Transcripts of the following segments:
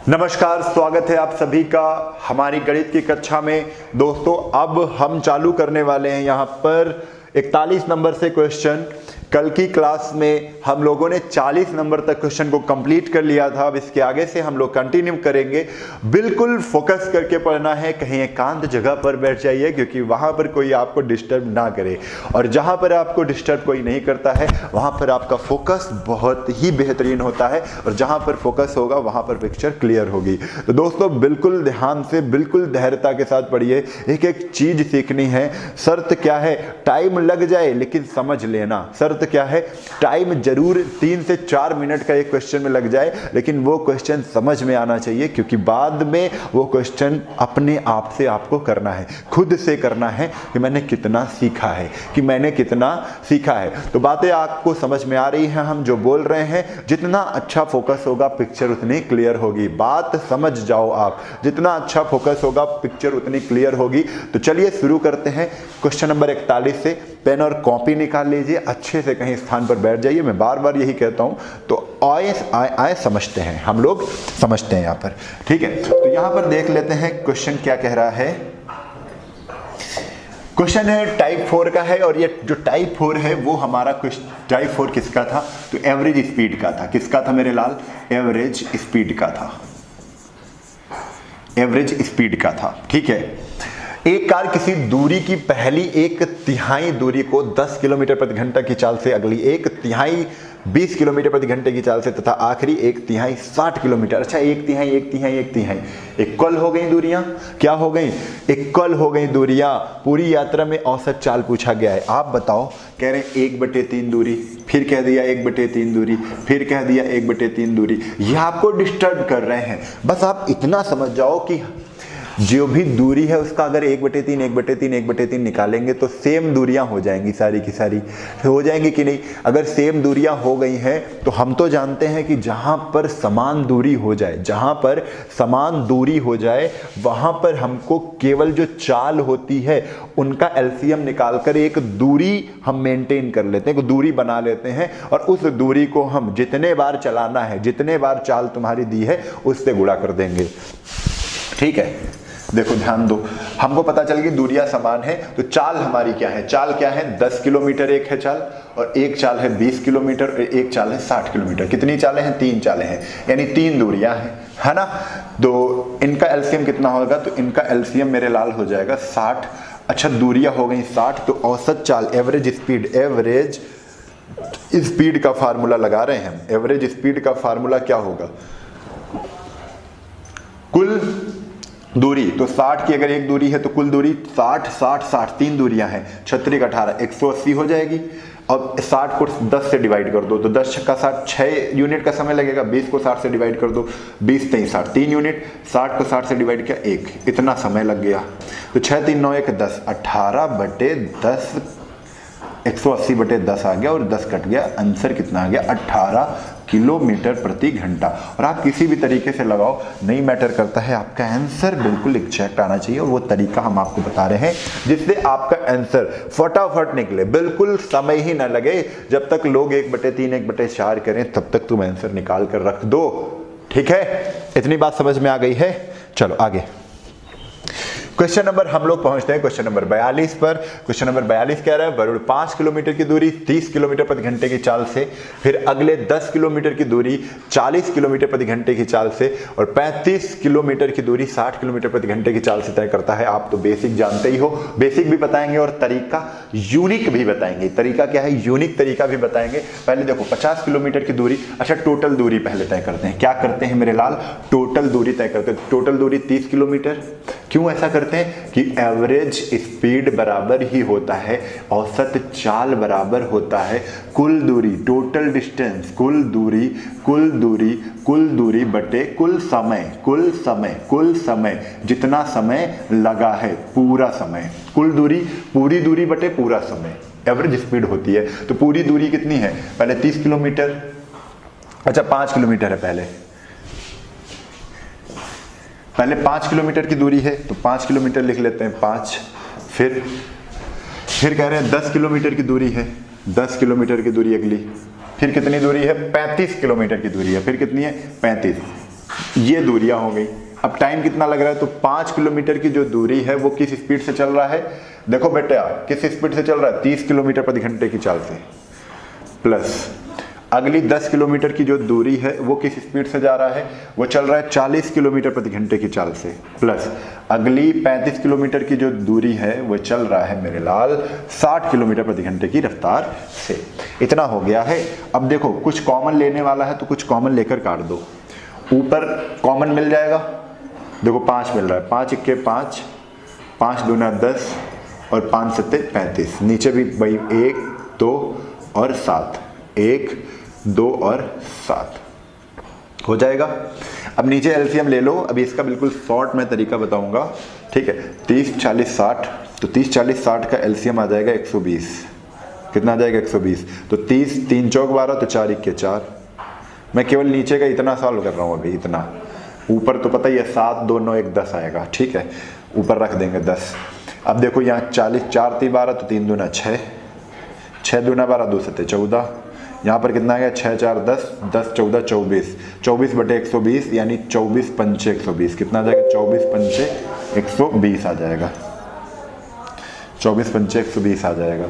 नमस्कार, स्वागत है आप सभी का हमारी गणित की कक्षा में। दोस्तों, अब हम चालू करने वाले हैं यहाँ पर 41 नंबर से क्वेश्चन। कल की क्लास में हम लोगों ने 40 नंबर तक क्वेश्चन को कंप्लीट कर लिया था। अब इसके आगे से हम लोग कंटिन्यू करेंगे। बिल्कुल फोकस करके पढ़ना है, कहीं एकांत जगह पर बैठ जाइए क्योंकि वहां पर कोई आपको डिस्टर्ब ना करे, और जहां पर आपको डिस्टर्ब कोई नहीं करता है वहां पर आपका फोकस बहुत ही बेहतरीन होता है, और जहां पर फोकस होगा वहां पर पिक्चर क्लियर होगी। तो दोस्तों, बिल्कुल ध्यान से, बिल्कुल धैर्यता के साथ पढ़िए। एक एक चीज सीखनी है। शर्त क्या है? टाइम लग जाए लेकिन समझ लेना। शर्त क्या है? टाइम जरूर 3 से 4 मिनट का एक क्वेश्चन में लग जाए, लेकिन वो क्वेश्चन समझ में आना चाहिए, क्योंकि बाद में वो क्वेश्चन अपने आप से आपको करना है, खुद से करना है कि मैंने कितना सीखा है, कि मैंने कितना सीखा है। तो बातें आपको समझ में आ रही हैं, हम जो बोल रहे हैं। जितना अच्छा फोकस होगा पिक्चर उतनी क्लियर होगी। बात समझ जाओ आप, जितना अच्छा फोकस होगा पिक्चर उतनी क्लियर होगी। तो चलिए शुरू करते हैं क्वेश्चन नंबर 41 से। पेन और कॉपी निकाल लीजिए, अच्छे से कहीं स्थान पर बैठ जाइए। मैं बार बार यही कहता हूं। तो आए समझते हैं, हम लोग समझते हैं यहाँ पर, ठीक है। तो यहाँ पर देख लेते हैं क्वेश्चन क्या कह रहा है। क्वेश्चन है टाइप 4 का है, और ये जो टाइप 4 है वो हमारा टाइप 4 किसका था? तो एवरेज स्पीड का था। किसका था मेरे लाल? एवरेज स्पीड का था। एवरेज स्पीड का था, ठीक है। एक कार किसी दूरी की पहली 1/3 दूरी को 10 किलोमीटर प्रति घंटा की चाल से, अगली 1/3 20 किलोमीटर प्रति घंटे की चाल से, तथा आखिरी 1/3 60 किलोमीटर। अच्छा, 1/3 इक्वल हो गई दूरियां। क्या हो गई? इक्वल हो गई दूरियां। पूरी यात्रा में औसत चाल पूछा गया है। आप बताओ, कह रहे हैं 1/3 दूरी, फिर कह दिया 1/3 दूरी, फिर कह दिया 1/3 दूरी। ये आपको डिस्टर्ब कर रहे हैं। बस आप इतना समझ जाओ कि जो भी दूरी है उसका अगर 1/3 निकालेंगे तो सेम दूरियां हो जाएंगी, सारी की सारी हो जाएंगी कि नहीं? अगर सेम दूरियां हो गई हैं तो हम तो जानते हैं कि जहां पर समान दूरी हो जाए, जहां पर समान दूरी हो जाए वहां पर हमको केवल जो चाल होती है उनका एलसीएम निकालकर एक दूरी हम मेंटेन कर लेते हैं, एक दूरी बना लेते हैं, और उस दूरी को हम जितने बार चलाना है, जितने बार चाल तुम्हारी दी है उससे गुणा कर देंगे, ठीक है। देखो ध्यान दो, हमको पता चल गई दूरियां समान है। तो चाल हमारी क्या है? चाल क्या है? 10 किलोमीटर एक है चाल, और एक चाल है 20 किलोमीटर, और एक चाल है 60 किलोमीटर। कितनी चालें हैं? 3 चालें हैं, यानी 3 दूरियां हैं, है ना। तो इनका एलसीएम कितना होगा? तो इनका एलसीएम मेरे लाल हो जाएगा 60। अच्छा, दूरियां हो गई 60, तो औसत चाल, एवरेज स्पीड का फार्मूला लगा रहे हैं। एवरेज स्पीड का फार्मूला क्या होगा? कुल दूरी। तो 60 की अगर एक दूरी है तो कुल दूरी 60 60 60 3 दूरियां हैं। 36 18 180 हो जाएगी। अब 60 को 10 से डिवाइड कर दो, तो 10 छक्का 60, 6 यूनिट का समय लगेगा। 20 को 60 से डिवाइड कर दो, 20 3 60 3 यूनिट। 60 को 60 से डिवाइड किया 1, इतना समय लग गया। तो 6 3 9 1 10, 18/10 180/10 आ गया, और 10 कट गया। आंसर कितना आ गया? 18 किलोमीटर प्रति घंटा। और आप किसी भी तरीके से लगाओ, नहीं मैटर करता है, आपका आंसर बिल्कुल एग्जैक्ट आना चाहिए। और वो तरीका हम आपको बता रहे हैं जिससे आपका आंसर फटाफट निकले, बिल्कुल समय ही ना लगे। जब तक लोग 1/3 1/4 करें तब तक तुम आंसर निकाल कर रख दो, ठीक है। इतनी बात समझ में आ गई है? चलो आगे क्वेश्चन नंबर हम लोग पहुंचते हैं क्वेश्चन नंबर 42 पर। क्वेश्चन नंबर 42 कह रहा है वरुण 5 किलोमीटर की दूरी 30 किलोमीटर प्रति घंटे की चाल से, फिर अगले 10 किलोमीटर की दूरी 40 किलोमीटर प्रति घंटे की चाल से, और 35 किलोमीटर की दूरी 60 किलोमीटर प्रति घंटे की चाल से तय करता है। आप तो बेसिक जानते ही हो, बेसिक भी बताएंगे और तरीका यूनिक भी बताएंगे। तरीका क्या है? यूनिक तरीका भी बताएंगे। पहले देखो 50 किलोमीटर की दूरी। अच्छा, टोटल दूरी पहले तय करते हैं। क्या करते हैं मेरे लाल? टोटल दूरी तय करते हैं। टोटल दूरी 30 किलोमीटर। क्यों ऐसा करते हैं? कि एवरेज स्पीड बराबर ही होता है औसत चाल बराबर होता है कुल दूरी, टोटल डिस्टेंस, कुल दूरी बटे कुल समय, जितना समय लगा है, पूरा समय। कुल दूरी, पूरी दूरी बटे पूरा समय एवरेज स्पीड होती है। तो पूरी दूरी कितनी है? पहले 30 किलोमीटर। अच्छा, 5 किलोमीटर है। पहले 5 किलोमीटर की दूरी है, तो 5 किलोमीटर लिख लेते हैं 5। फिर कह रहे हैं 10 किलोमीटर की दूरी है, 10 किलोमीटर की दूरी अगली। फिर कितनी दूरी है? 35 किलोमीटर की दूरी है। फिर कितनी है? 35। ये दूरियां हो गई। अब टाइम कितना लग रहा है, तो 5 किलोमीटर की जो दूरी है वो किस स्पीड से चल रहा है, देखो बेटा किस स्पीड से चल रहा है, 30 किलोमीटर प्रति घंटे की चाल से, प्लस अगली 10 किलोमीटर की जो दूरी है वो किस स्पीड से जा रहा है, वो चल रहा है 40 किलोमीटर प्रति घंटे की चाल से, प्लस अगली 35 किलोमीटर की जो दूरी है वो चल रहा है मेरे लाल 60 किलोमीटर प्रति घंटे की रफ्तार से। इतना हो गया है। अब देखो कुछ कॉमन लेने वाला है तो कुछ कॉमन लेकर काट दो। ऊपर कॉमन मिल जाएगा, देखो 5 मिल रहा है, 5 इक्के 5, 5 दूना 10 और 5 सत्ते 35। नीचे भी भाई 1 2 और 7, 1 2 और 7 हो जाएगा। अब नीचे एलसीएम ले लो। अभी इसका बिल्कुल शॉर्ट मैं तरीका बताऊंगा, ठीक है। 30 40 60, तो 30 40 60 का एलसीएम आ जाएगा 120। कितना आ जाएगा 120, तो 30 3 चौक 12, तो 4 इक्के 4। मैं केवल नीचे का इतना सॉल्व कर रहा हूँ अभी, इतना। ऊपर तो पता ही है 7 2 9 1 10 आएगा, ठीक है, ऊपर रख देंगे 10। अब देखो यहाँ 40 4 3 12, तो 3 दूना 6, 6 दूना 12 2 सत्ते 14। यहाँ पर कितना आ गया 6 4 10, 10 14 24, 24 बटे 120 यानी 24 पंचे 120। कितना आ जाएगा 24 पंचे 120 आ जाएगा, 24 पंचे 120 आ जाएगा।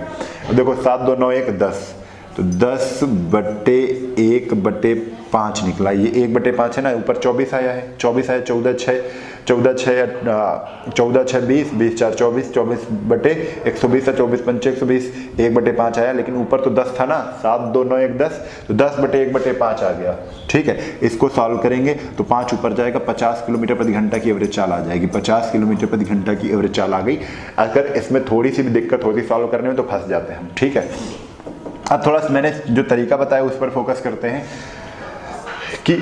अब देखो 7 2 9 1 10, तो 10 बटे 1 बटे 5 निकला। ये 1 बटे 5 है ना, ऊपर 24 आया है, 24 आया, 14 6 14 6 20, 20 4 24, 24 बटे 120 है, 24 पंचे 120, 1 बटे 5 आया, लेकिन ऊपर तो 10 था ना, 7 2 9 1 10, तो 10 बटे 1 बटे 5 आ गया, ठीक है। इसको सॉल्व करेंगे तो 5 ऊपर जाएगा, 50 किलोमीटर प्रति घंटा की एवरेज चाल आ जाएगी। 50 किलोमीटर प्रति घंटा की एवरेज चाल आ गई। अगर इसमें थोड़ी सी भी दिक्कत होती सॉल्व करने में तो फंस जाते हैं हम, ठीक है। अब थोड़ा सा मैंने जो तरीका बताया उस पर फोकस करते हैं कि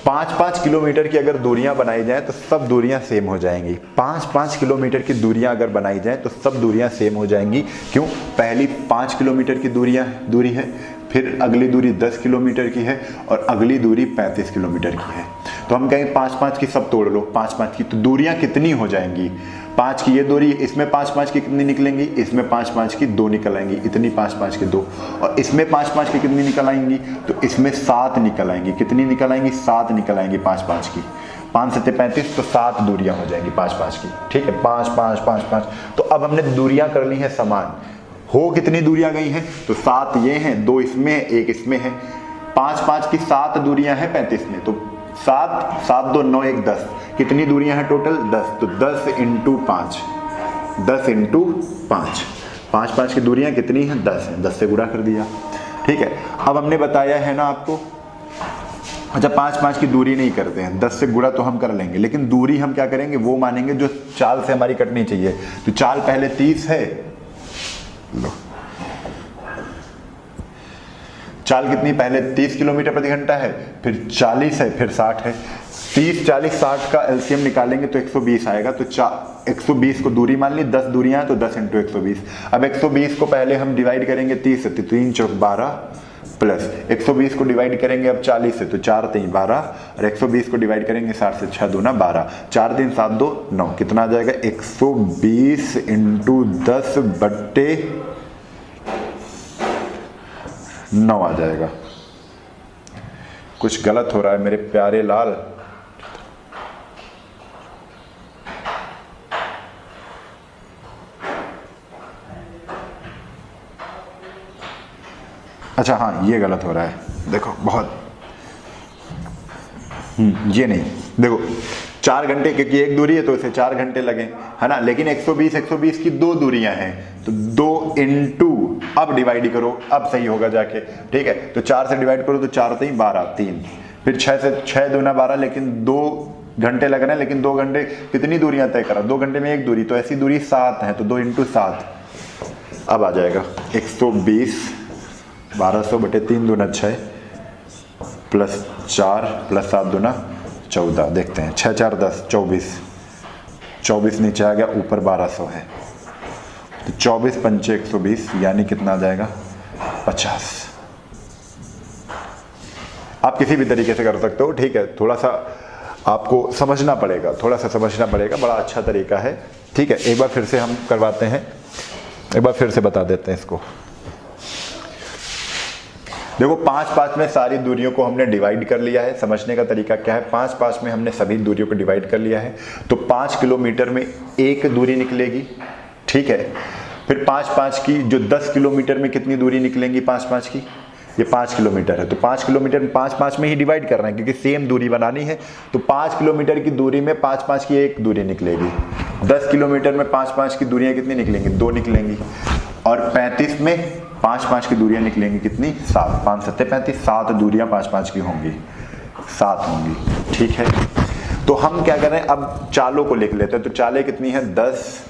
5-5 किलोमीटर की अगर दूरियां बनाई जाएं तो सब दूरियां सेम हो जाएंगी। 5-5 किलोमीटर की दूरियां अगर बनाई जाएं तो सब दूरियां सेम हो जाएंगी। क्यों? पहली 5 किलोमीटर की दूरी है, फिर अगली दूरी 10 किलोमीटर की है और अगली दूरी 35 किलोमीटर की है। तो हम कहेंगे 5-5 की सब तोड़ लो, 5-5 की, तो दूरियां कितनी हो जाएंगी? 5 की ये दूरी, इसमें 5-5 की कितनी निकलेंगी? इसमें 5-5 की 2 निकल आएंगी, इतनी 5-5 की 2। और इसमें 5-5 की कितनी निकल आएंगी? तो इसमें 7 निकल आएंगी। कितनी निकल आएंगी? 7 निकल आएंगी 5-5 की। 5 7 35, तो 7 दूरियां हो जाएंगी 5-5 की, ठीक है। 5-5-5-5। तो अब हमने दूरियां कर ली हैं समान। हो कितनी दूरियां गई हैं? तो 7 ये हैं, 2 इसमें है, 1 इसमें है। 5-5 की 7 दूरियां हैं 35 में, तो 7 7 2 9 1 10। कितनी दूरियां हैं टोटल? 10। तो 10 इंटू 5, 10 इंटू 5, 5-5 की दूरियां कितनी हैं? 10 हैं। 10 से गुणा कर दिया, ठीक है। अब हमने बताया है ना आपको, अच्छा 5-5 की दूरी नहीं करते हैं, 10 से गुणा तो हम कर लेंगे, लेकिन दूरी हम क्या करेंगे? वो मानेंगे जो चाल से हमारी कटनी चाहिए। तो चाल पहले 30 है, लो चाल कितनी? पहले 30 किलोमीटर प्रति घंटा है, फिर 40 है, फिर 60 है। 30 40 60 का एलसीएम निकालेंगे तो 120 आएगा। तो 120 को दूरी मान ली, 10 दूरियां हैं तो 10 इंटू 120। अब 120 को पहले हम डिवाइड करेंगे 30 से, तो 3 चौक 12, प्लस 120 को डिवाइड करेंगे अब 40 से, तो 4 3 12, और 120 को डिवाइड करेंगे 60 से, 6 दूना 12, 4 3 7 2 9। कितना आ जाएगा? 120 इंटू 10 बट्टे 9 आ जाएगा। कुछ गलत हो रहा है मेरे प्यारे लाल। अच्छा हाँ, ये गलत हो रहा है, देखो बहुत, ये नहीं, देखो 4 घंटे, क्योंकि एक दूरी है तो इसे 4 घंटे लगे, है ना। लेकिन 120 की 2 दूरियां हैं, तो 2 इंटू, अब डिवाइड करो, अब सही होगा जाके, ठीक है। तो 4 से डिवाइड करो तो 4 3 12, 3, फिर 6 से 6 दूना 12, लेकिन 2 घंटे लग रहे हैं, लेकिन 2 घंटे कितनी दूरियां तय करा? 2 घंटे में एक दूरी, तो ऐसी दूरी 7 है, तो 2 इंटू 7, अब आ जाएगा 120, 1200 बटे 3 दूना 6, प्लस 4 प्लस 7 दूना 14। देखते हैं, 6 4 10, 24 नीचे आ गया, ऊपर 1200 है, तो 24 पंचे 120, यानी कितना आ जाएगा? 50। आप किसी भी तरीके से कर सकते हो, ठीक है। थोड़ा सा आपको समझना पड़ेगा, बड़ा अच्छा तरीका है, ठीक है। एक बार फिर से हम करवाते हैं, एक बार फिर से बता देते हैं इसको। देखो 5-5 में सारी दूरियों को हमने डिवाइड कर लिया है। समझने का तरीका क्या है, 5-5 में हमने सभी दूरियों को डिवाइड कर लिया है। तो 5 किलोमीटर में एक दूरी निकलेगी, ठीक है। फिर 5-5 की जो 10 किलोमीटर में कितनी दूरी निकलेंगी 5-5 की, ये 5 किलोमीटर है। तो 5 किलोमीटर में 5-5 में ही डिवाइड कर रहे हैं क्योंकि सेम दूरी बनानी है। तो 5 किलोमीटर की दूरी में 5-5 की एक दूरी निकलेगी। 10 किलोमीटर में 5-5 की दूरियां कितनी निकलेंगी, 2 निकलेंगी। और 35 में 5-5 की दूरियां निकलेंगी कितनी, 7। 5 7 35, 7 दूरियां 5-5 की होंगी, 7 होंगी, ठीक है। तो हम क्या कर रहे हैं, अब चालों को लिख लेते हैं। तो चालें कितनी है, 10।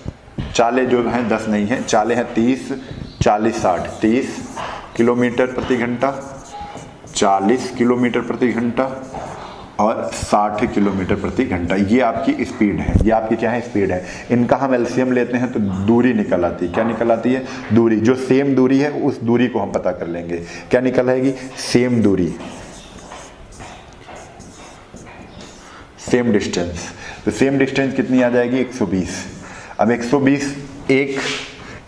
चालें जो हैं 10 नहीं है, चालें हैं 30, 40, 60, 30 किलोमीटर प्रति घंटा, 40 किलोमीटर प्रति घंटा और 60 किलोमीटर प्रति घंटा। ये आपकी स्पीड है, ये आपकी क्या है, स्पीड है। इनका हम एलसीएम लेते हैं तो दूरी निकल आती है। क्या निकल आती है, दूरी। जो सेम दूरी है उस दूरी को हम पता कर लेंगे। क्या निकल आएगी, सेम दूरी, सेम डिस्टेंस। तो सेम डिस्टेंस कितनी आ जाएगी, 120। अब 120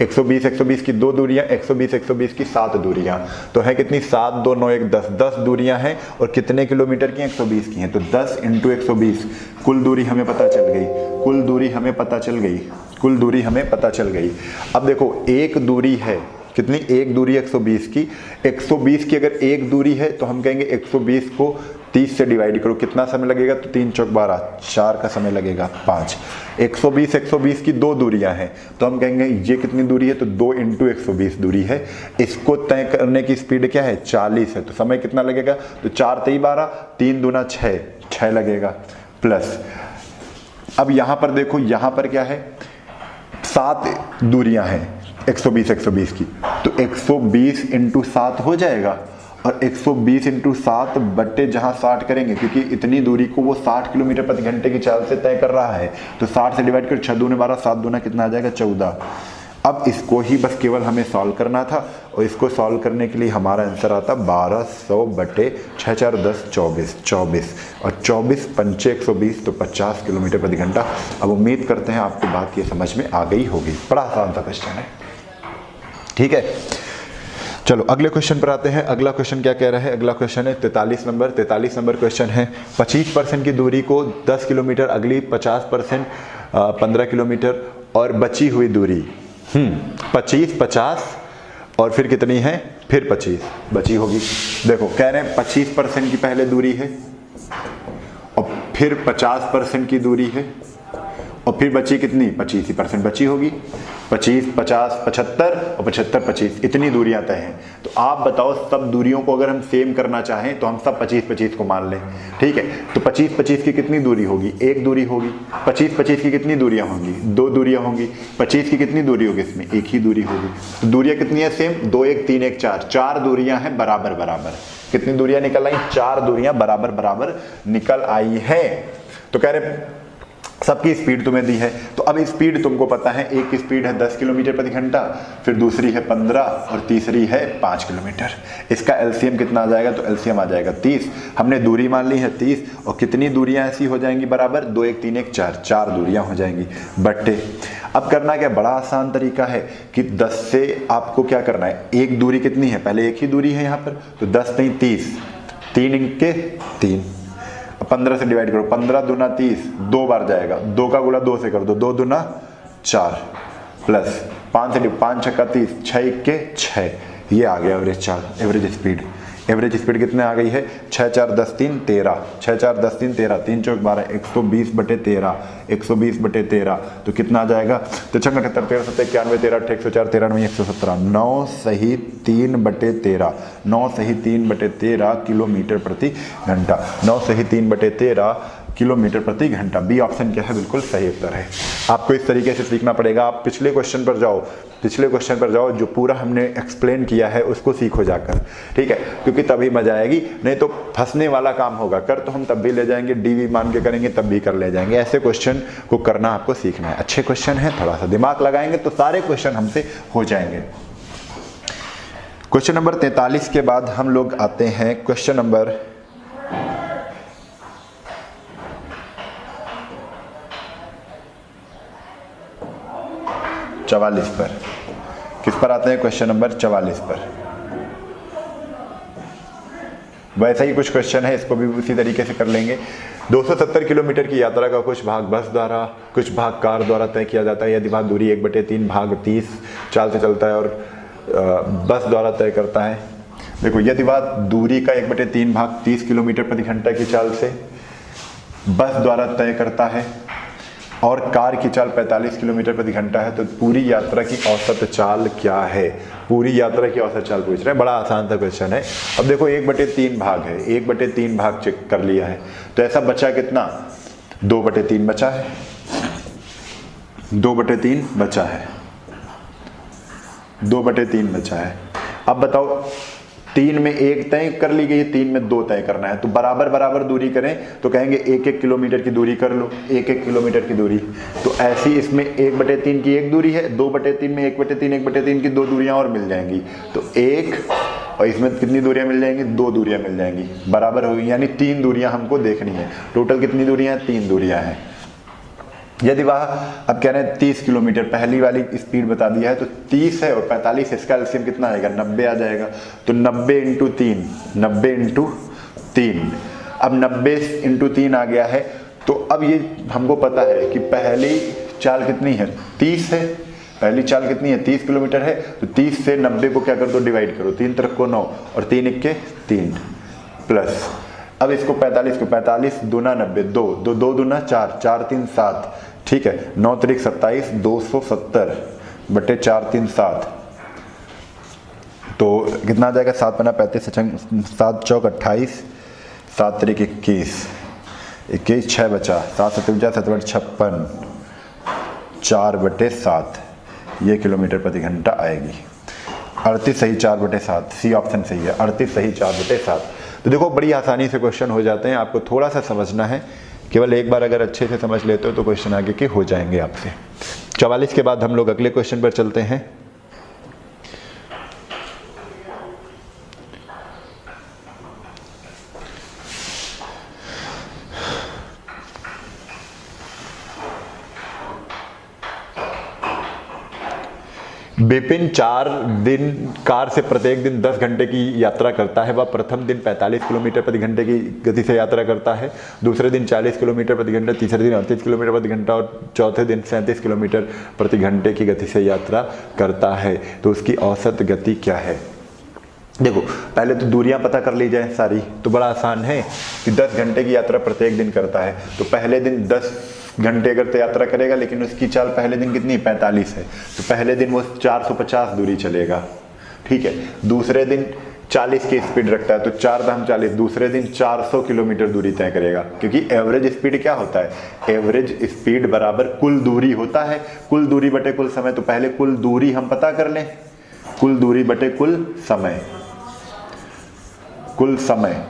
120 की 2 दूरियां, 120 की 7 दूरियां, तो है कितनी, 7 2 9 1 10, 10 दूरियां हैं। और कितने किलोमीटर की, 120 की हैं। तो 10 × 120, कुल दूरी हमें पता चल गई, कुल दूरी हमें पता चल गई, कुल दूरी हमें पता चल गई। अब देखो एक दूरी है कितनी, एक दूरी 120 की। 120 की अगर एक दूरी है तो हम कहेंगे 120 को 30 से डिवाइड करो, कितना समय लगेगा, तो 3 चौक 12, 4 का समय लगेगा 5। 120 की 2 दूरियां हैं तो हम कहेंगे ये कितनी दूरी है, तो 2 × 120 दूरी है। इसको तय करने की स्पीड क्या है, 40 है। तो समय कितना लगेगा, तो 4 3 12, 3 दूना 6, 6 लगेगा। प्लस अब यहां पर देखो, यहां पर क्या है, 7 दूरियां हैं 120 की। तो 120 × 7 हो जाएगा। और 120 × 7 बट्टे जहां 60 करेंगे, क्योंकि इतनी दूरी को वो 60 किलोमीटर प्रति घंटे की चाल से तय कर रहा है। तो 60 से डिवाइड कर, 6 दूने 12, 7 दूना कितना आ जाएगा, 14। अब इसको ही बस केवल हमें सॉल्व करना था। और इसको सॉल्व करने के लिए हमारा आंसर आता 1200 बटे 6 4 10 24, 24 और 24 पंचे 120, तो 50 किलोमीटर प्रति घंटा। अब उम्मीद करते हैं आपको बात ये समझ में आ गई होगी। बड़ा आसान सा क्वेश्चन है, ठीक है। चलो अगले क्वेश्चन पर आते हैं। अगला क्वेश्चन क्या कह रहा है, अगला क्वेश्चन है 43 नंबर। 43 नंबर क्वेश्चन है, 25% की दूरी को 10 किलोमीटर, अगली 50% 15 किलोमीटर और बची हुई दूरी 25 50 और फिर कितनी है, फिर 25 बची होगी। देखो कह रहे हैं 25% की पहले दूरी है और फिर 50% की दूरी है और फिर बची कितनी, 25% बची होगी। 25 50 75 और 75 25, इतनी दूरियां तय हैं। तो आप बताओ सब दूरियों को अगर हम सेम करना चाहें तो हम सब 25 25 को मान लें, ठीक है। तो 25 25 की कितनी दूरी होगी, एक दूरी होगी। 25 25 की कितनी दूरियां होंगी, 2 दूरियां होंगी। 25 की कितनी दूरी होगी, इसमें एक ही दूरी होगी। तो दूरियां कितनी है, सेम, 2 1 3 1 4, 4 दूरियां हैं बराबर बराबर। कितनी दूरियां निकल आई, 4 दूरियां बराबर बराबर निकल आई है। तो कह रहे सबकी स्पीड तुम्हें दी है। तो अब स्पीड तुमको पता है, एक की स्पीड है 10 किलोमीटर प्रति घंटा, फिर दूसरी है 15 और तीसरी है 5 किलोमीटर। इसका एलसीएम कितना आ जाएगा, तो एलसीएम आ जाएगा 30। हमने दूरी मान ली है 30 और कितनी दूरियां ऐसी हो जाएंगी बराबर, 2 1 3 1 4, 4 दूरियां हो जाएंगी बट्टे। अब करना क्या, बड़ा आसान तरीका है कि 10 से आपको क्या करना है, एक दूरी कितनी है, पहले एक ही दूरी है यहाँ पर, तो 10 3 30, 3 × 3, 15 से डिवाइड करो, 15 दूना 30, 2 बार जाएगा, 2 का गुणा 2 से कर दो, 2 दूना 4 प्लस 5 से 5 6 30, 6 1 6, ये आ गया एवरेज चाल, एवरेज स्पीड। एवरेज स्पीड कितने आ गई है, 6 4 10 3 13, 6 4 10 3 13, 3 चौक 12, 120 बटे 13, 120 बटे 13, तो कितना आ जाएगा, तो 6 78 13 7 91 13 8 104 13 9 117, 9 सही 3 बटे 13, 9 सही 3 बटे 13 किलोमीटर प्रति घंटा, 9 सही 3 बटे 13 किलोमीटर प्रति घंटा। बी ऑप्शन क्या है, बिल्कुल सही उत्तर है। आपको इस तरीके से सीखना पड़ेगा। आप पिछले क्वेश्चन पर जाओ, पिछले क्वेश्चन पर जाओ, जो पूरा हमने एक्सप्लेन किया है उसको सीखो जाकर, ठीक है, क्योंकि तभी मजा आएगी। नहीं तो फंसने वाला काम होगा, कर तो हम तब भी ले जाएंगे, डीवी मान के करेंगे तब भी कर ले जाएंगे। ऐसे क्वेश्चन को करना आपको सीखना है। अच्छे क्वेश्चन है, थोड़ा सा दिमाग लगाएंगे तो सारे क्वेश्चन हमसे हो जाएंगे। क्वेश्चन नंबर 43 के बाद हम लोग आते हैं क्वेश्चन नंबर 44 पर। किस पर आते हैं, क्वेश्चन नंबर 44 पर। वैसा ही कुछ क्वेश्चन है, इसको भी उसी तरीके से कर लेंगे। 270 किलोमीटर की यात्रा का कुछ भाग बस द्वारा, कुछ भाग कार द्वारा तय किया जाता है। यदि भाग दूरी 1/3 भाग 30 चाल से चलता है और बस द्वारा तय करता है। देखो, यदि बात दूरी का 1/3 भाग 30 किलोमीटर प्रति घंटा की चाल से बस द्वारा तय करता है और कार की चाल 45 किलोमीटर प्रति घंटा है, तो पूरी यात्रा की औसत चाल क्या है? पूरी यात्रा की औसत चाल पूछ रहे हैं। बड़ा आसान सा क्वेश्चन है। अब देखो 1/3 भाग है, 1/3 भाग चेक कर लिया है, तो ऐसा बचा कितना? 2/3 बचा है, 2/3 बचा है, 2/3 बचा है। अब बताओ, 3 में 1 तय कर ली गई, 3 में 2 तय करना है, तो बराबर बराबर दूरी करें तो कहेंगे 1-1 किलोमीटर की दूरी कर लो, 1-1 किलोमीटर की दूरी। तो ऐसी इसमें 1/3 की 1 दूरी है, 2/3 में 1/3 की 2 दूरियां और मिल जाएंगी, तो 1, और इसमें कितनी दूरियां मिल जाएंगी? 2 दूरियां मिल जाएंगी, बराबर होगी, यानी 3 दूरियां हमको देखनी है। टोटल कितनी दूरियां हैं? 3 दूरियां हैं। यदि वह अब कह रहे हैं 30 किलोमीटर, पहली वाली स्पीड बता दिया है, तो 30 है और 45, इसका एलसीएम कितना आएगा? 90 आ जाएगा। तो 90 × 3, 90 × 3। अब 90 × 3 आ गया है, तो अब ये हमको पता है कि पहली चाल कितनी है? 30 है। पहली चाल कितनी है? 30 किलोमीटर है। तो 30 से 90 को क्या कर दो? डिवाइड करो, 3 तरफ को 9 और 3 × 3 प्लस, अब इसको 45 को 45 दूना 90, 2 2 2 दूना 4, 4 3 7, ठीक है, 9 3 27, 270 बटे 4 3 7, तो कितना आ जाएगा? 7 × 35, 7 चौक 28, 7 3 21, 21 6 बचा, 7 7 7 56, 4/7 ये किलोमीटर प्रति घंटा आएगी। 38 सही 4/7, सी ऑप्शन सही है, 38 सही 4/7। तो देखो, बड़ी आसानी से क्वेश्चन हो जाते हैं, आपको थोड़ा सा समझना है, केवल एक बार अगर अच्छे से समझ लेते हो तो क्वेश्चन आगे के हो जाएंगे आपसे। 44 के बाद हम लोग अगले क्वेश्चन पर चलते हैं। विपिन 4 दिन कार से प्रत्येक दिन 10 घंटे की यात्रा करता है। वह प्रथम दिन 45 किलोमीटर प्रति घंटे की गति से यात्रा करता है, दूसरे दिन 40 किलोमीटर प्रति घंटा, तीसरे दिन 38 किलोमीटर प्रति घंटा और चौथे दिन 37 किलोमीटर प्रति घंटे की गति से यात्रा करता है। तो उसकी औसत गति क्या है? देखो, पहले तो दूरियां पता कर ली जाए सारी, तो बड़ा आसान है कि 10 घंटे की यात्रा प्रत्येक दिन करता है, तो पहले दिन 10 घंटे अगर यात्रा करेगा, लेकिन उसकी चाल पहले दिन कितनी? 45 है, तो पहले दिन वो 450 दूरी चलेगा, ठीक है। दूसरे दिन 40 की स्पीड रखता है, तो 4 दाम 40, दूसरे दिन 400 किलोमीटर दूरी तय करेगा, क्योंकि एवरेज स्पीड क्या होता है? एवरेज स्पीड बराबर कुल दूरी होता है, कुल दूरी बटे कुल समय। तो पहले कुल दूरी हम पता कर लें, कुल दूरी बटे कुल समय, कुल समय।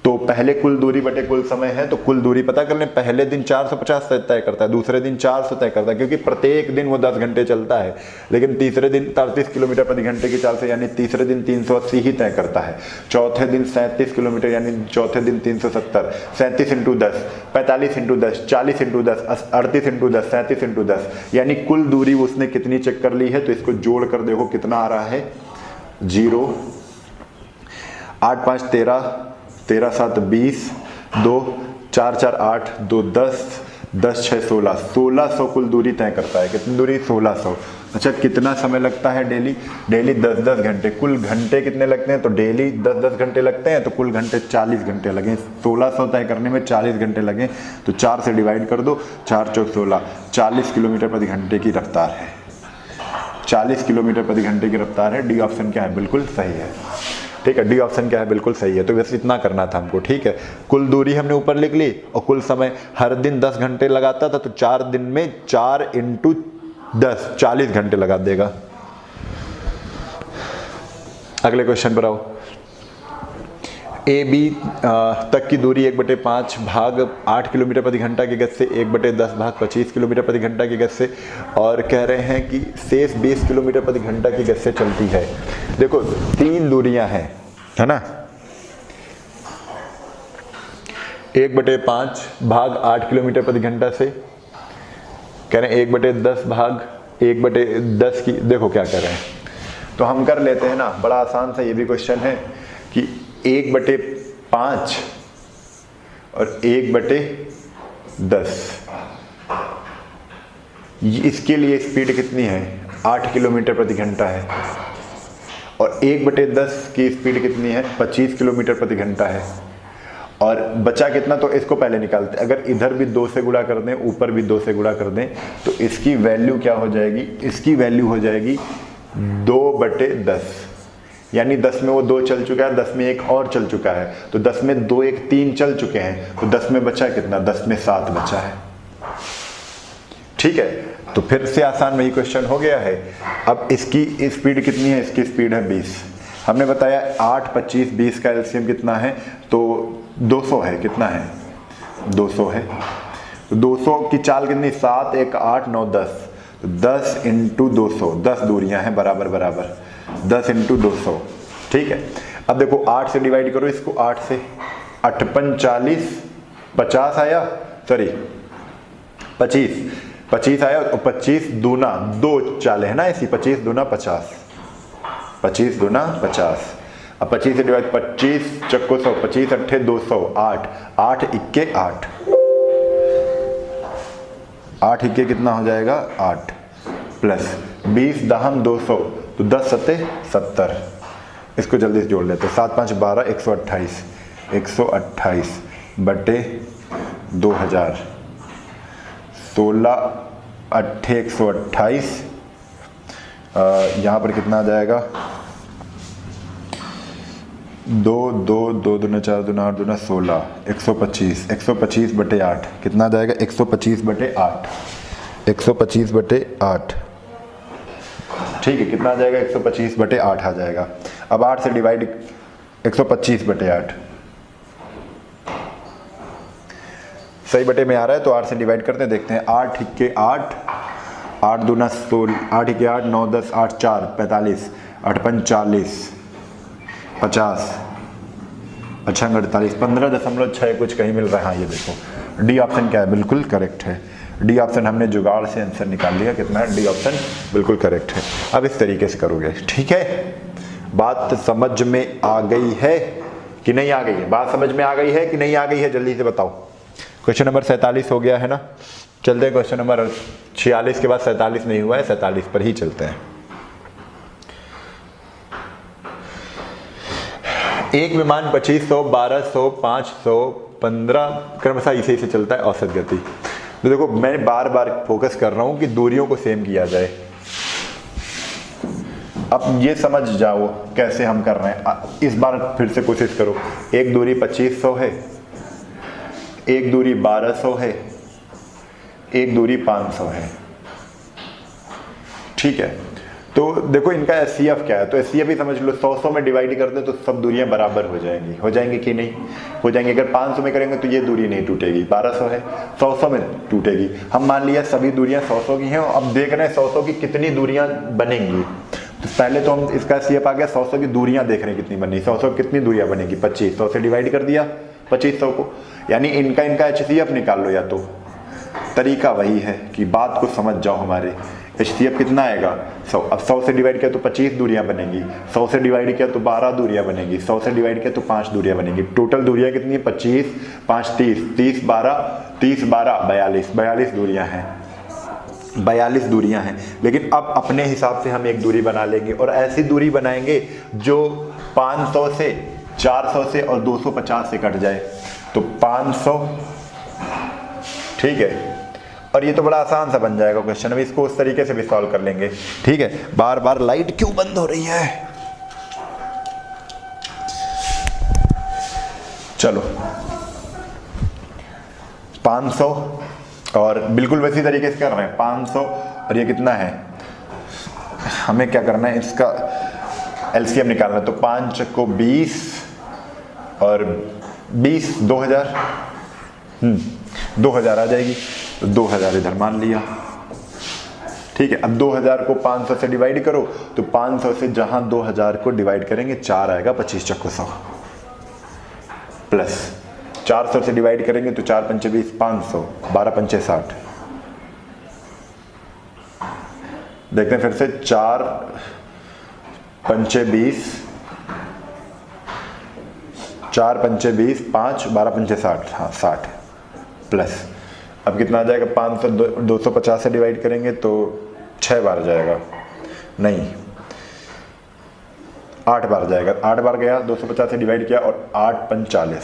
तो पहले कुल दूरी बटे कुल समय है, तो कुल दूरी पता कर लें। पहले दिन 450 तय करता है, दूसरे दिन 400 तय करता है, क्योंकि प्रत्येक दिन वो 10 घंटे चलता है, लेकिन तीसरे दिन 33 किलोमीटर प्रति घंटे की चाल से, यानी तीसरे दिन 380 ही तय करता है। चौथे दिन 37 किलोमीटर, यानी चौथे दिन 370, 37 × 10, 45 × 10, 40 × 10, 38 × 10, 37 × 10, यानी कुल दूरी उसने कितनी चेक कर ली है। तो इसको जोड़ कर देखो कितना आ रहा है? 0, 8 5 13, 13 7 20, 2 4 4 8, 2 10, 10 6 16, 1600 कुल दूरी तय करता है। कितनी दूरी? 1600। अच्छा, कितना समय लगता है डेली? डेली 10-10 घंटे। कुल घंटे कितने लगते हैं? तो डेली 10-10 घंटे लगते हैं, तो कुल घंटे 40 घंटे लगे। 1600 तय करने में 40 घंटे लगे, तो 4 से डिवाइड कर दो, 4 चौक 16, 40 किलोमीटर प्रति घंटे की रफ्तार है, 40 किलोमीटर प्रति घंटे की रफ्तार है। डी ऑप्शन क्या है? बिल्कुल सही है, ठीक है, डी ऑप्शन क्या है? बिल्कुल सही है। तो बस इतना करना था हमको, ठीक है। कुल दूरी हमने ऊपर लिख ली, और कुल समय हर दिन 10 घंटे लगाता था, तो 4 दिन में 4 × 10 40 घंटे लगा देगा। अगले क्वेश्चन पर आओ। ए बी तक की दूरी 1/5 भाग 8 किलोमीटर प्रति घंटा की गति से 1/10 भाग 25 किलोमीटर प्रति घंटा की गति से, और कह रहे हैं कि शेष 20 किलोमीटर प्रति घंटा की गति से चलती है। देखो, 3 दूरियां हैं, है ना। 1/5 भाग 8 किलोमीटर प्रति घंटा से, कह रहे हैं 1/10 भाग 1/10 की, देखो क्या कर रहे हैं, तो हम कर लेते हैं ना, बड़ा आसान सा ये भी क्वेश्चन है कि 1/5 और 1/10, इसके लिए स्पीड कितनी है, 8 किलोमीटर प्रति घंटा है, और 1/10 की स्पीड कितनी है, 25 किलोमीटर प्रति घंटा है। और बचा कितना, तो इसको पहले निकालते हैं। अगर इधर भी 2 से गुणा कर दें, ऊपर भी 2 से गुणा कर दें, तो इसकी वैल्यू क्या हो जाएगी, इसकी वैल्यू हो जाएगी 2/10, यानी 10 में वो 2 चल चुका है, 10 में 1 और चल चुका है, तो 10 में 2 1 3 चल चुके हैं, तो 10 में बचा कितना, 10 में 7 बचा है। ठीक है, तो फिर से आसान वही क्वेश्चन हो गया है। अब इसकी स्पीड कितनी है, इसकी स्पीड है 20। हमने बताया 8 25 20 का एलसीएम कितना है, तो 200 है। कितना है, 200 है। तो 200 की चाल कितनी, 7 1 8 9 10, तो 10 × 200, 10 दूरियां हैं बराबर बराबर, 10 × 200। ठीक है, अब देखो 8 से डिवाइड करो इसको, 8 से 8 5 40, 50 आया, सॉरी 25 आया, और 25 दूना 2 चालें है ना ऐसी, 25 दूना 50, 25 दूना 50। अब 25 से डिवाइड, 25 चक्को 100, 25 अट्ठे 200, 8 8 इक्के 8, 8 इक्के कितना हो जाएगा, 8 प्लस 20 दहम 200, तो 10 सत्ते 70। इसको जल्दी से जोड़ लेते हैं, 7 5 12, 128, 128 बटे 2000, 16 अट्ठे 128, यहाँ पर कितना आ जाएगा, 2 2 2 दूना 4 दूना 8 दूना 16, 125, 125 बटे 8 कितना आ जाएगा, 125 बटे 8, 125 बटे 8। ठीक है, कितना आ जाएगा, 125 बटे 8 आ जाएगा। अब 8 से डिवाइड, 125 बटे 8 सही बटे में आ रहा है, तो 8 से डिवाइड करते हैं, देखते हैं। 8 इक्के 8, 8 दूना 16, 8 इक्के 8 9 10 8 4 45, 8 5 40, 50, अच्छा 48, 15.6 कुछ कहीं मिल रहा है। हाँ ये देखो, डी ऑप्शन क्या है, बिल्कुल करेक्ट है। डी ऑप्शन हमने जुगाड़ से आंसर निकाल लिया, कितना है, डी ऑप्शन बिल्कुल करेक्ट है। अब इस तरीके से करोगे, ठीक है। बात समझ में आ गई है कि नहीं आ गई है, बात समझ में आ गई है कि नहीं आ गई है, जल्दी से बताओ। क्वेश्चन नंबर 47 हो गया है ना, चलते हैं क्वेश्चन नंबर 46 के बाद 47 नहीं हुआ है, 47 पर ही चलते हैं। एक विमान 2500, 1200, 500, 15 क्रमशः इसी से चलता है औसत गति। तो देखो मैं बार बार फोकस कर रहा हूं कि दूरियों को सेम किया जाए। अब ये समझ जाओ कैसे हम कर रहे हैं। इस बार फिर से कोशिश करो। एक दूरी 2500 है, एक दूरी 1200 है, एक दूरी 500 है, ठीक है। तो देखो इनका एचसीएफ क्या है, तो एचसीएफ भी समझ लो। 100 में डिवाइड कर दे तो सब दूरियां बराबर हो जाएंगी, हो जाएंगी कि नहीं हो जाएंगी। अगर 500 में करेंगे तो ये दूरी नहीं टूटेगी, 1200 है, 100 में टूटेगी। हम मान लिया सभी दूरियां 100 की हैं, अब देख रहे हैं 100 की कितनी दूरियां बनेंगी। तो पहले तो हम इसका एचसीएफ आ गया, 100 की दूरियां देख रहे हैं कितनी बनी। 100 कितनी दूरियां बनेगी, 25, 100 से डिवाइड कर दिया 2500 को, यानी इनका एचसीएफ निकाल लो। या तो तरीका वही है कि बात को समझ जाओ हमारे। एचसीएफ कितना आएगा 100। अब 100 से डिवाइड किया तो 25 दूरियां बनेंगी, 100 से डिवाइड किया तो 12 दूरियां बनेगी, 100 से डिवाइड किया तो 5 दूरियां बनेगी। टोटल दूरियां कितनी है, 25 5 30, 30 12 30 12 42 दूरियां हैं, 42 दूरियां हैं। लेकिन अब अपने हिसाब से हम एक दूरी बना लेंगे, और ऐसी दूरी बनाएंगे जो 500 से 400 से और 250 से कट जाए। तो 500, ठीक है। और ये तो बड़ा आसान सा बन जाएगा क्वेश्चन। अभी इसको उस तरीके से भी सॉल्व कर लेंगे, ठीक है। बार बार लाइट क्यों बंद हो रही है, चलो 500 और बिल्कुल वैसी तरीके से कर रहे हैं 500। और ये कितना है, हमें क्या करना है, इसका एलसीएम निकालना है। तो 5 को 20 और 20 2000, 2000 आ जाएगी। तो 2000 इधर मान लिया, ठीक है। अब 2000 को 500 से डिवाइड करो, तो 500 से जहां 2000 को डिवाइड करेंगे 4 आएगा, 25 चक्को 100 प्लस 400 से डिवाइड करेंगे तो 4 पंचे 20, 500, 12 पंचे 60। देखते हैं फिर से, 4 पंचे 20, 4 पंचे 20, 5 12 पंचे 60, हाँ 60 प्लस अब कितना आ जाएगा 500 250 से डिवाइड करेंगे तो 6 बार जाएगा, नहीं 8 बार जाएगा, 8 बार गया 250 से डिवाइड किया और 8 पंच 40,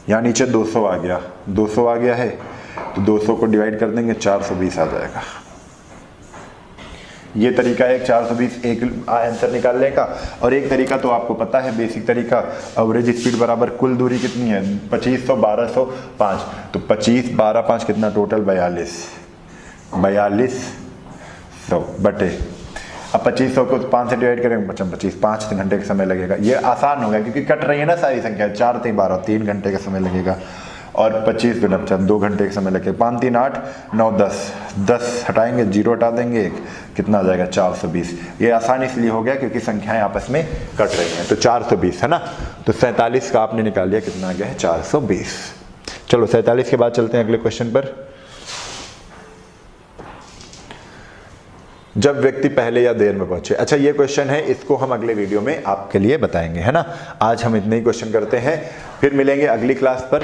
यहाँ नीचे 200 आ गया, 200 आ गया है तो 200 को डिवाइड कर देंगे 420 आ जाएगा। ये तरीका है 420 एक आंसर निकालने का। और एक तरीका तो आपको पता है बेसिक तरीका, एवरेज स्पीड बराबर कुल दूरी कितनी है 2500 1200 5, तो 25 12 5 कितना टोटल 4200 बटे, अब 2500 को 5 से डिवाइड करेंगे बच्चों 25, 5 घंटे का समय लगेगा। ये आसान हो गया क्योंकि कट रही है ना सारी संख्या, 4 3 12 3 घंटे का समय लगेगा और 25 गुना 2 घंटे का समय लगेगा, 5 3 8 9 10 10 हटाएंगे 0 हटा देंगे कितना आ जाएगा 420। ये आसान इसलिए हो गया क्योंकि संख्याएं आपस में कट रही हैं, तो 420 है ना, तो 47 का आपने निकाल लिया, कितना आ गया है 420। चलो 47 के बाद चलते हैं अगले क्वेश्चन पर। जब व्यक्ति पहले या देर में पहुंचे, अच्छा ये क्वेश्चन है, इसको हम अगले वीडियो में आपके लिए बताएंगे, है ना। आज हम इतने ही क्वेश्चन करते हैं, फिर मिलेंगे अगली क्लास पर।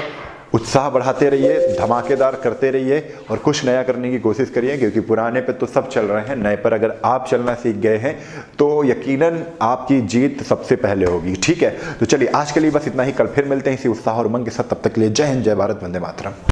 उत्साह बढ़ाते रहिए, धमाकेदार करते रहिए और कुछ नया करने की कोशिश करिए, क्योंकि पुराने पे तो सब चल रहे हैं, नए पर अगर आप चलना सीख गए हैं तो यकीनन आपकी जीत सबसे पहले होगी। ठीक है, तो चलिए आज के लिए बस इतना ही, कल फिर मिलते हैं इसी उत्साह और उमंग के साथ। तब तक के लिए जय हिंद, जय भारत, वंदे मातरम।